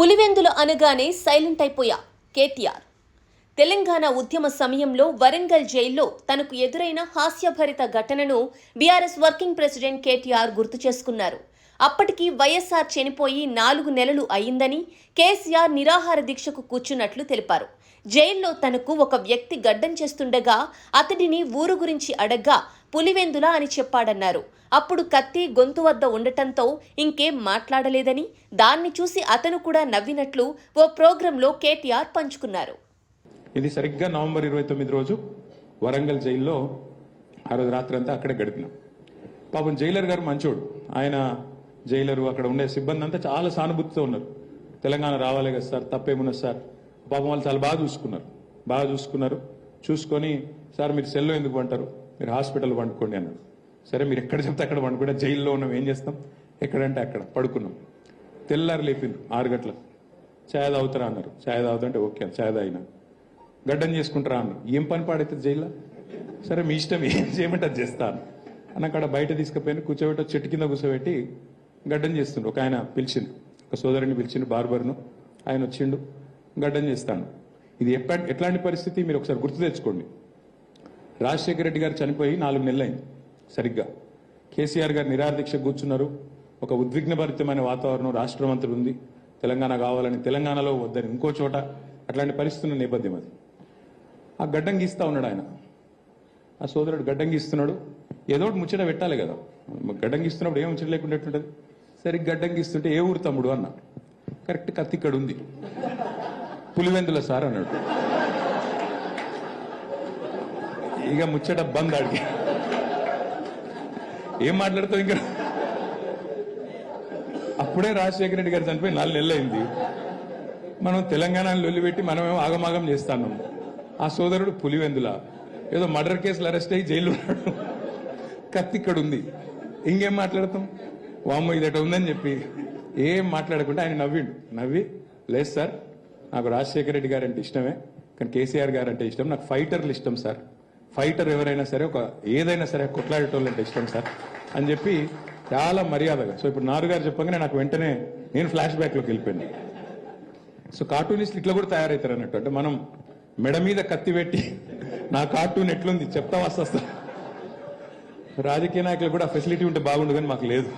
పులివెందులు అనగానే సైలెంట్ అయిపోయా కేటీఆర్. తెలంగాణ ఉద్యమ సమయంలో వరంగల్ జైల్లో తనకు ఎదురైన హాస్యభరిత ఘటనను బీఆర్ఎస్ వర్కింగ్ ప్రెసిడెంట్ కేటీఆర్ గుర్తు చేసుకున్నారు. అప్పటికి వైఎస్ఆర్ చనిపోయి 4 నెలలు అయిందని, కేసీఆర్ నిరాహార దీక్షకు కూర్చున్నట్లు తెలిపారు. జైల్లో తనకు ఒక వ్యక్తి గడ్డం చేస్తుండగా అతడిని ఊరు గురించి అడగ్గా పులివెందుల అని చెప్పాడన్నారు. అప్పుడు కత్తి గొంతు వద్ద ఉండటంతో ఇంకేం మాట్లాడలేదని, దాన్ని చూసి అతను కూడా నవ్వినట్లు ఓ ప్రోగ్రాంలో కేటీఆర్ పంచుకున్నారు. ఇది సరిగ్గా నవంబర్ 29 రోజు వరంగల్ జైల్లో ఆ రోజు రాత్రి అంతా అక్కడే గడిపినాం. పాపం జైలర్ గారు మంచోడు. ఆయన జైలరు, అక్కడ ఉండే సిబ్బంది అంతా చాలా సానుభూతితో ఉన్నారు. తెలంగాణ రావాలి కదా సార్, తప్పేమున్నది సార్. పాపం వాళ్ళు చాలా బాగా చూసుకున్నారు. చూసుకొని, సార్ మీరు సెల్లో ఎందుకు పంటారు, మీరు హాస్పిటల్ పండుకోండి అన్నారు. సరే మీరు ఎక్కడ చెప్తే అక్కడ పండుకుంటే, జైల్లో ఉన్నాం ఏం చేస్తాం, ఎక్కడంటే అక్కడ పడుకున్నాం. తెల్లారు లేపిండ్రు 6 గంటలకు. ఛాయ్ తాగుతారా అన్నారు. ఛాయ్ తాగుతుంటే ఓకే ఛాయ్ తాగినా. గడ్డం చేసుకుంటారా అన్నారు. ఏం పని పాడైతుంది జైల్లో, సరే మీ ఇష్టం ఏం చేయమంటే అది చేస్తాను అన్న. అక్కడ బయట తీసుకుపోయిన కూర్చోబెట్టి చెట్టు కింద కూర్చోబెట్టి గడ్డం చేస్తుండ్రు. ఒక ఆయన పిలిచిండు, ఒక సోదరుని పిలిచిండు, బార్బర్ను. ఆయన వచ్చిండు, గడ్డం చేస్తాను. ఇది ఎట్లాంటి పరిస్థితి మీరు ఒకసారి గుర్తు తెచ్చుకోండి. రాజశేఖర రెడ్డి గారు చనిపోయి 4 నెలలు అయింది సరిగ్గా. కేసీఆర్ గారు నిరాహార దీక్ష కూర్చున్నారు. ఒక ఉద్విగ్నభరితమైన వాతావరణం రాష్ట్రం అంతా ఉంది. తెలంగాణ కావాలని, తెలంగాణలో వద్దని ఇంకో చోట, అట్లాంటి పరిస్థితున్న నేపథ్యం అది. ఆ గడ్డం గీస్తా ఉన్నాడు ఆయన. ఆ సోదరుడు గడ్డం గీస్తున్నాడు. ఏదో ఒకటి ముచ్చట పెట్టాలి కదా. గడ్డం గీస్తున్నప్పుడు ఏం ముచ్చట లేకుండా ఎట్లుంటుంది. సరిగ్గా గడ్డం గీస్తుంటే ఏ ఊరు తమ్ముడు అన్న. కరెక్ట్ కత్తి ఇక్కడ ఉంది. పులివెందుల సార్ అన్నాడు. ఇక ముచ్చట బంద్. ఆడికి ఏం మాట్లాడతావు ఇంకా. అప్పుడే రాజశేఖర రెడ్డి గారు చనిపోయి 4 నెలలు అయింది. మనం తెలంగాణలో లొల్లిపెట్టి మనమేమో ఆగమాగం చేస్తాను. ఆ సోదరుడు పులివెందుల ఏదో మర్డర్ కేసులు అరెస్ట్ అయ్యి జైలు ఉన్నాడు. కత్తి ఇక్కడ ఉంది. ఇంకేం మాట్లాడతాం. వామ్మో ఇదట ఉందని చెప్పి ఏం మాట్లాడకుండా ఆయన నవ్వి, లేదు సార్ నాకు రాజశేఖర రెడ్డి గారు అంటే ఇష్టమే, కానీ కేసీఆర్ గారు అంటే ఇష్టం. నాకు ఫైటర్లు ఇష్టం సార్. ఫైటర్ ఎవరైనా సరే, ఏదైనా సరే కొట్లాడేటోళ్ళు అంటే ఇష్టం సార్ అని చెప్పి చాలా మర్యాదగా. సో ఇప్పుడు నారు గారు చెప్పగానే నాకు వెంటనే నేను ఫ్లాష్ బ్యాక్లోకి వెళ్ళిపోయాను. సో కార్టూనిస్టులు ఇట్లా కూడా తయారవుతారు అన్నట్టు. అంటే మనం మెడ మీద కత్తి పెట్టి నా కార్టూన్ ఎట్లుంది చెప్తా వస్తా. రాజకీయ నాయకులు కూడా ఫెసిలిటీ ఉంటే బాగుండు, కానీ మాకు లేదు.